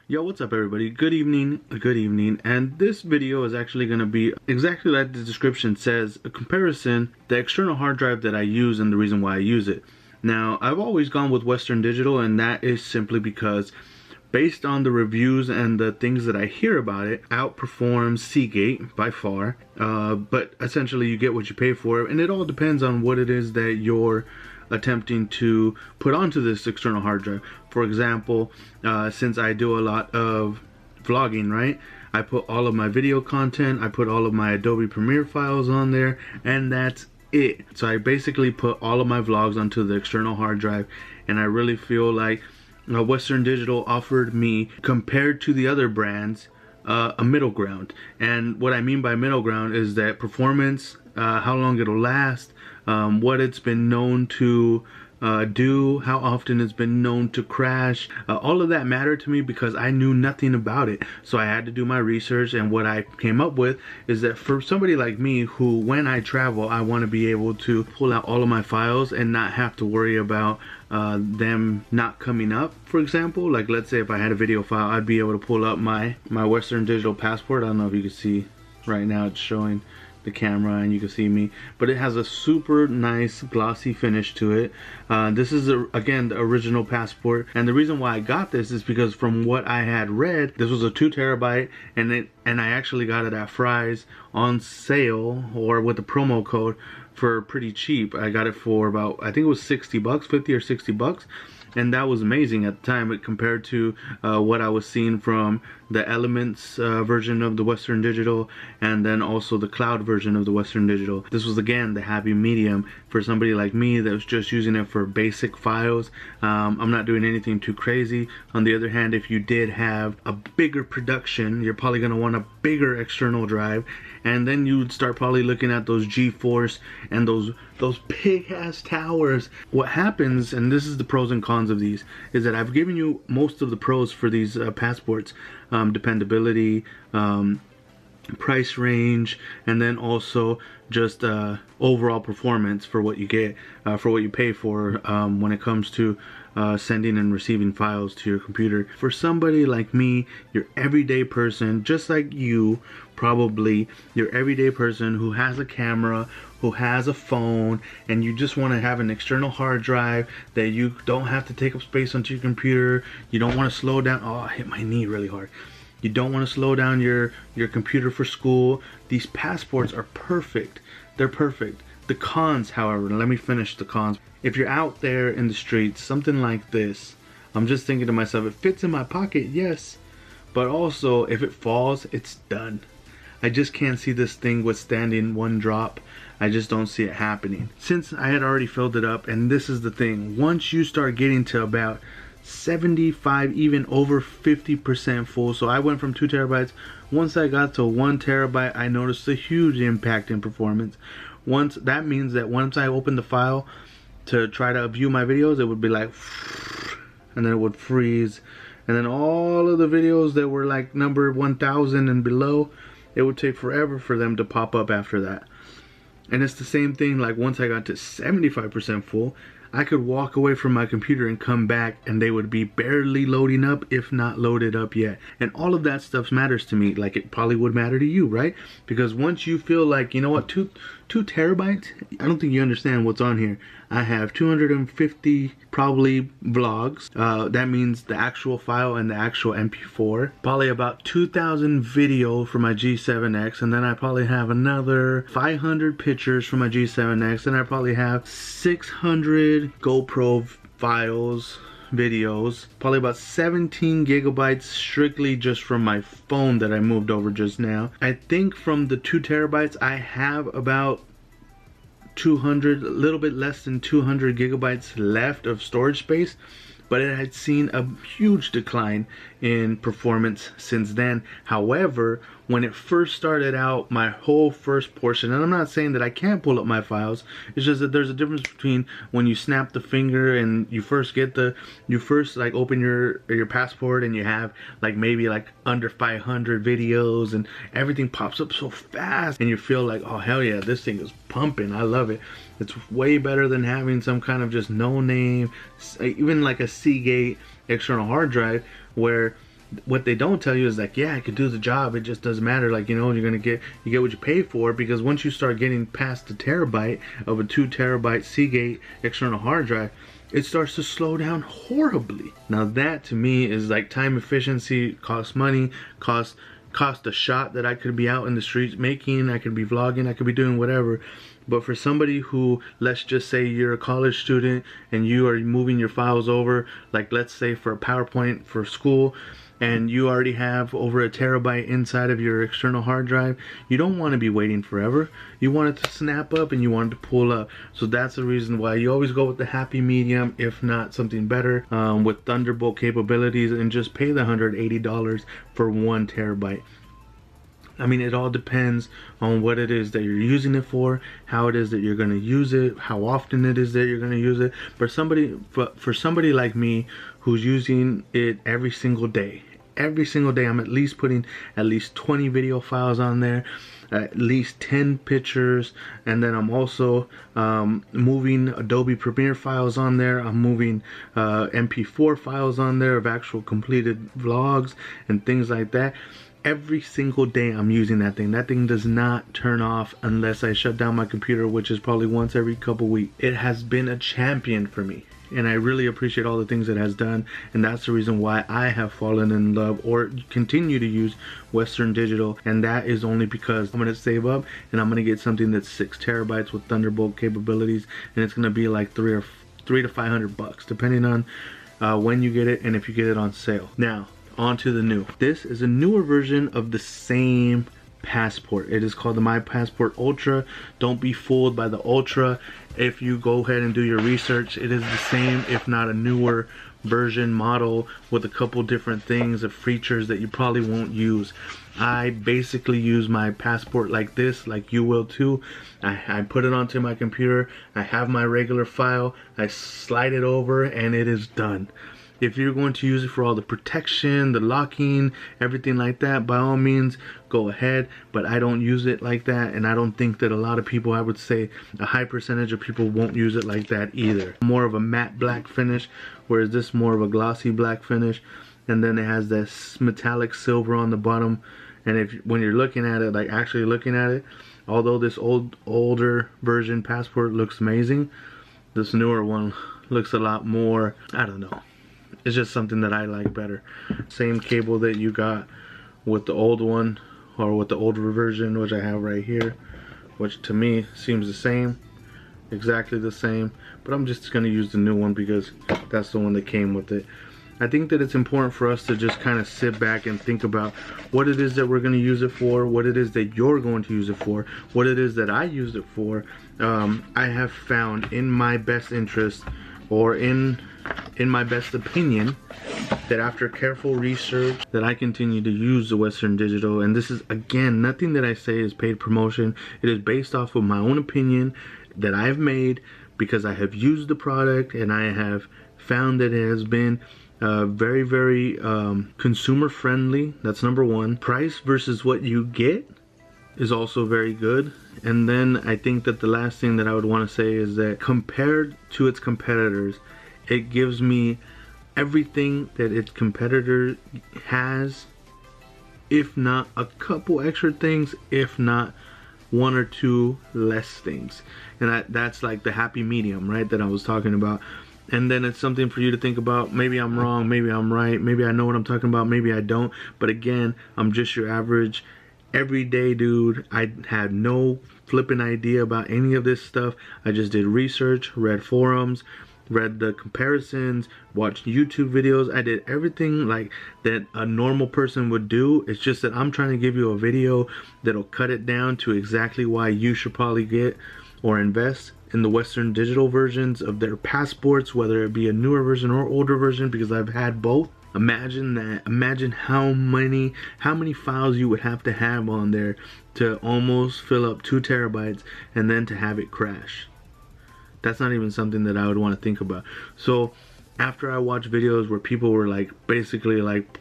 Yo, what's up everybody? Good evening, and this video is actually going to be exactly like the description says, a comparison, the external hard drive that I use and the reason why I use it. Now, I've always gone with Western Digital, and that is simply because based on the reviews and the things that I hear about it, outperforms Seagate by far, but essentially you get what you pay for, and it all depends on what it is that you're attempting to put onto this external hard drive. For example, since I do a lot of vlogging, right, I put all of my video content, I put all of my Adobe Premiere files on there, and that's it. So I basically put all of my vlogs onto the external hard drive, and I really feel like Western Digital offered me, compared to the other brands, a middle ground. And what I mean by middle ground is that performance, how long it'll last, what it's been known to do, how often it's been known to crash, all of that mattered to me because I knew nothing about it. So I had to do my research, and what I came up with is that for somebody like me who, when I travel, I want to be able to pull out all of my files and not have to worry about them not coming up. For example, like let's say if I had a video file, I'd be able to pull up my Western Digital passport. I don't know if you can see right now, it's showing the camera and you can see me, but it has a super nice glossy finish to it. This is again the original passport, and the reason why I got this is because from what I had read, this was a 2 terabyte, and I actually got it at Fry's on sale or with a promo code for pretty cheap. I got it for about, I think it was 60 bucks, 50 or 60 bucks. And that was amazing at the time, but compared to what I was seeing from the Elements version of the Western Digital, and then also the cloud version of the Western Digital. This was again the happy medium for somebody like me that was just using it for basic files. I'm not doing anything too crazy. On the other hand, if you did have a bigger production, you're probably going to want a bigger external drive, and then you would start probably looking at those GeForce and those big ass towers. What happens, and this is the pros and cons of these, is that I've given you most of the pros for these passports: dependability, price range, and then also just overall performance for what you get, for what you pay for, when it comes to sending and receiving files to your computer. For somebody like me, your everyday person, just like you, probably your everyday person who has a camera, who has a phone, and you just want to have an external hard drive that you don't have to take up space onto your computer, you don't want to slow down, oh, I hit my knee really hard, you don't want to slow down your computer for school, these passports are perfect. They're perfect. The cons, however, let me finish the cons. If you're out there in the streets, something like this, I'm just thinking to myself, it fits in my pocket, yes, but also if it falls, it's done. I just can't see this thing withstanding one drop. I just don't see it happening. Since I had already filled it up, and this is the thing, once you start getting to about 75, even over 50% full, so I went from 2 terabytes, once I got to 1 terabyte, I noticed a huge impact in performance. That means that once I opened the file to try to view my videos, it would be like, and then it would freeze, and then all of the videos that were like number 1000 and below, it would take forever for them to pop up after that. And it's the same thing, like once I got to 75% full, I could walk away from my computer and come back and they would be barely loading up, if not loaded up yet. And all of that stuff matters to me, like it probably would matter to you, right? Because once you feel like, you know what, 2 terabytes, I don't think you understand what's on here. I have 250 probably vlogs. That means the actual file and the actual MP4. Probably about 2,000 video for my G7X, and then I probably have another 500 pictures for my G7X, and I probably have 600 GoPro files, videos, probably about 17 gigabytes strictly just from my phone that I moved over just now. I think from the 2 terabytes I have about 200, a little bit less than 200 gigabytes left of storage space, but it had seen a huge decline in performance since then. However, when it first started out, my whole first portion, and I'm not saying that I can't pull up my files, it's just that there's a difference between when you snap the finger and you first like open your passport and you have like maybe like under 500 videos and everything pops up so fast and you feel like, oh hell yeah, this thing is pumping, I love it. It's way better than having some kind of just no name, even like a Seagate external hard drive where What they don't tell you is like, yeah, I could do the job, it just doesn't matter. Like, you know, you get what you pay for, because once you start getting past the terabyte of a 2 terabyte Seagate external hard drive, it starts to slow down horribly. Now that to me is like time efficiency, costs money, cost a shot that I could be out in the streets making, I could be vlogging, I could be doing whatever. But for somebody who, let's just say you're a college student and you are moving your files over, like let's say for a PowerPoint for school, and you already have over a terabyte inside of your external hard drive, you don't want to be waiting forever. You want it to snap up and you want it to pull up. So that's the reason why you always go with the happy medium, if not something better, with Thunderbolt capabilities, and just pay the $180 for 1 terabyte. I mean, it all depends on what it is that you're using it for, how it is that you're going to use it, how often it is that you're going to use it. For somebody like me who's using it every single day, I'm at least putting at least 20 video files on there, at least 10 pictures, and then I'm also moving Adobe Premiere files on there. I'm moving MP4 files on there of actual completed vlogs and things like that. Every single day I'm using that thing. That thing does not turn off unless I shut down my computer, which is probably once every couple weeks. It has been a champion for me, and I really appreciate all the things it has done, and that's the reason why I have fallen in love or continue to use Western Digital. And that is only because I'm going to save up and I'm going to get something that's 6 terabytes with Thunderbolt capabilities, and it's going to be like $300 to $500 depending on when you get it and if you get it on sale. Now onto the new. This is a newer version of the same Passport. It is called the My Passport Ultra. Don't be fooled by the Ultra. If you go ahead and do your research, it is the same, if not a newer version model with a couple different things of features that you probably won't use. I basically use my Passport like this, like you will too. I put it onto my computer, I have my regular file, I slide it over, and it is done. If you're going to use it for all the protection, the locking, everything like that, by all means, go ahead. But I don't use it like that, and I don't think that a lot of people, I would say a high percentage of people, won't use it like that either. More of a matte black finish, whereas this more of a glossy black finish. And then it has this metallic silver on the bottom. And when you're looking at it, like actually looking at it, although this older version Passport looks amazing, this newer one looks a lot more, I don't know. It's just something that I like better. Same cable that you got with the old one, or with the older version, which I have right here, which to me seems the same, exactly the same, but I'm just gonna use the new one because that's the one that came with it. I think that it's important for us to just kind of sit back and think about what it is that we're going to use it for, what it is that you're going to use it for, what it is that I use it for. I have found in my best interest, or in my best opinion, that after careful research, that I continue to use the Western Digital. And this is, again, nothing that I say is paid promotion. It is based off of my own opinion that I've made because I have used the product and I have found that it has been very, very consumer friendly. That's number one. Price versus what you get is also very good. And then I think that the last thing that I would want to say is that compared to its competitors, it gives me everything that its competitor has, if not a couple extra things, if not one or two less things. And that's like the happy medium, right, that I was talking about. And then it's something for you to think about. Maybe I'm wrong, maybe I'm right, maybe I know what I'm talking about, maybe I don't. But again, I'm just your average everyday dude. I had no flipping idea about any of this stuff. I just did research, read forums, read the comparisons, watched YouTube videos. I did everything like that a normal person would do. It's just that I'm trying to give you a video that'll cut it down to exactly why you should probably get or invest in the Western Digital versions of their passports, whether it be a newer version or older version, because I've had both. Imagine that. Imagine how many files you would have to have on there to almost fill up 2 terabytes and then to have it crash. That's not even something that I would want to think about. So after I watched videos where people were like basically like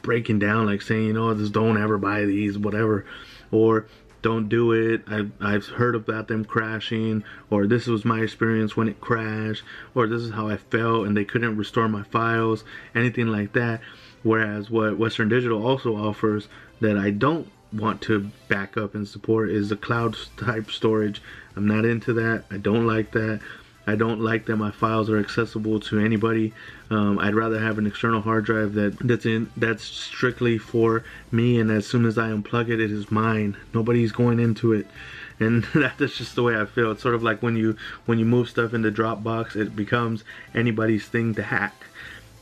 breaking down, like saying, you know, just don't ever buy these, whatever, or don't do it. I've heard about them crashing, or this was my experience when it crashed, or this is how I felt and they couldn't restore my files, anything like that. Whereas what Western Digital also offers that I don't want to back up and support is the cloud type storage. I'm not into that. I don't like that. I don't like that my files are accessible to anybody. I'd rather have an external hard drive that's strictly for me, and as soon as I unplug it, it is mine. Nobody's going into it, and that's just the way I feel. It's sort of like when you move stuff into Dropbox, it becomes anybody's thing to hack.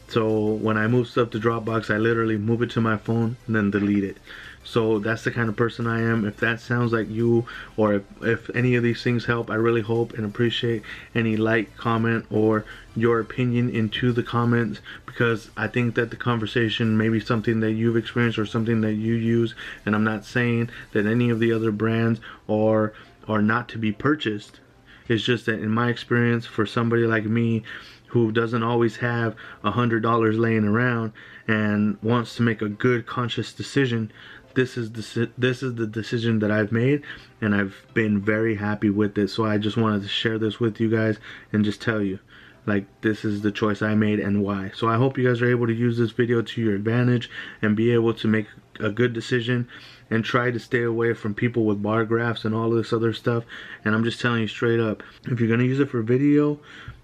So when I move stuff to Dropbox, I literally move it to my phone and then delete it. So that's the kind of person I am. If that sounds like you, or if any of these things help, I really hope and appreciate any like, comment, or your opinion into the comments, because I think that the conversation may be something that you've experienced or something that you use. And I'm not saying that any of the other brands are not to be purchased. It's just that in my experience, for somebody like me who doesn't always have $100 laying around and wants to make a good conscious decision, this is the decision that I've made, and I've been very happy with it. So I just wanted to share this with you guys and just tell you, like, this is the choice I made and why. So I hope you guys are able to use this video to your advantage and be able to make a good decision and try to stay away from people with bar graphs and all this other stuff. And I'm just telling you straight up, if you're gonna use it for video,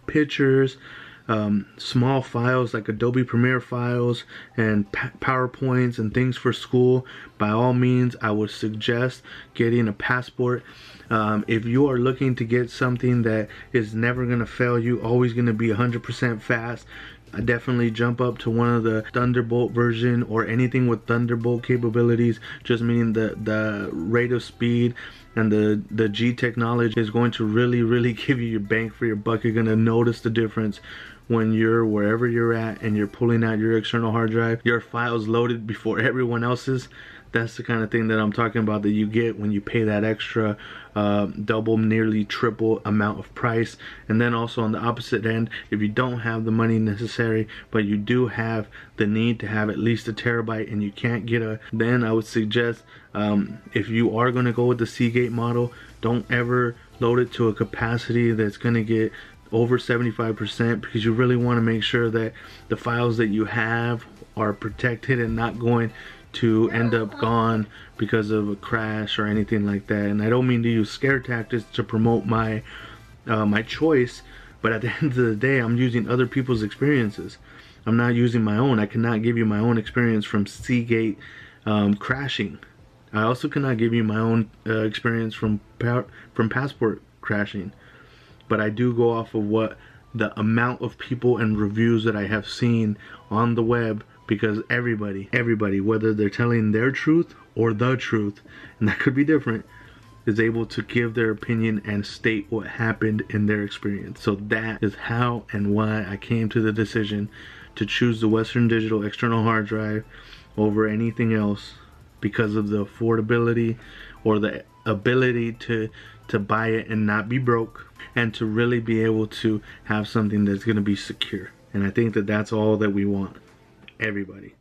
pictures, small files like Adobe Premiere files and PowerPoints and things for school, by all means I would suggest getting a Passport. If you are looking to get something that is never going to fail you, always going to be 100% fast, I definitely jump up to one of the Thunderbolt version or anything with Thunderbolt capabilities, just meaning the rate of speed and the G technology is going to really give you your bang for your buck. You're going to notice the difference when you're wherever you're at and you're pulling out your external hard drive, your files loaded before everyone else's. That's the kind of thing that I'm talking about that you get when you pay that extra double, nearly triple amount of price. And then also on the opposite end, if you don't have the money necessary, but you do have the need to have at least a terabyte and you can't get then I would suggest, if you are going to go with the Seagate model, don't ever load it to a capacity that's going to get over 75%, because you really want to make sure that the files that you have are protected and not going to end up gone because of a crash or anything like that. And I don't mean to use scare tactics to promote my my choice, but at the end of the day, I'm using other people's experiences. I'm not using my own. I cannot give you my own experience from Seagate crashing. I also cannot give you my own experience from Passport crashing. But I do go off of what the amount of people and reviews that I have seen on the web, because everybody, whether they're telling their truth or the truth, and that could be different, is able to give their opinion and state what happened in their experience. So that is how and why I came to the decision to choose the Western Digital external hard drive over anything else, because of the affordability or the ability to buy it and not be broke, and to really be able to have something that's going to be secure. And I think that that's all that we want, everybody.